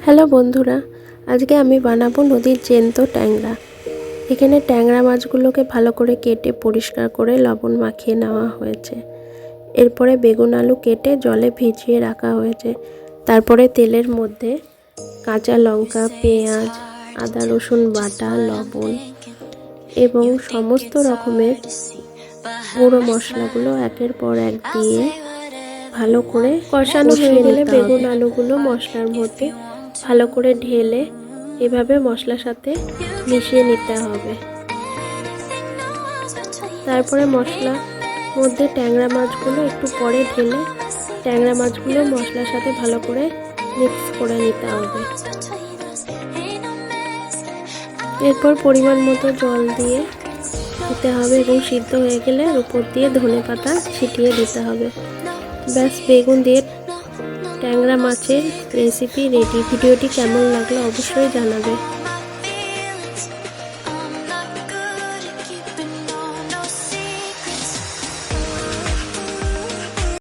Hello বন্ধুরা, আজকে আমি বানাবো নদীর জ্যান্ত ট্যাংরা। এখানে ট্যাংরা মাছগুলোকে ভালো করে কেটে পরিষ্কার করে লবণ মাখিয়ে নেওয়া হয়েছে। এরপরে বেগুন আলু কেটে জলে ভিজিয়ে রাখা হয়েছে। তারপরে তেলের মধ্যে কাঁচা লঙ্কা, পেঁয়াজ, আদা রসুন বাটা, লবণ এবং সমস্ত রকমের গুঁড়ো মশলাগুলো একের পর এক দিয়ে ভালো করে কষানো হয়ে গেলে বেগুন আলুগুলো মশলার মধ্যে ভালো করে ঢেলে এভাবে মশলার সাথে মিশিয়ে নিতে হবে। তারপরে মশলার মধ্যে ট্যাংরা মাছগুলো একটু পরে ঢেলে ট্যাংরা মাছগুলো মশলার সাথে ভালো করে মিক্স করে নিতে হবে। এরপর পরিমাণ মতো জল দিয়ে দিতে হবে এবং সিদ্ধ হয়ে গেলে উপর দিয়ে ধনেপাতা ছিটিয়ে দিতে হবে। ব্যাস, বেগুন দিয়ে ট্যাংরা মাছের রেসিপি রেডি। ভিডিওটি কেমন লাগলো অবশ্যই জানাবে।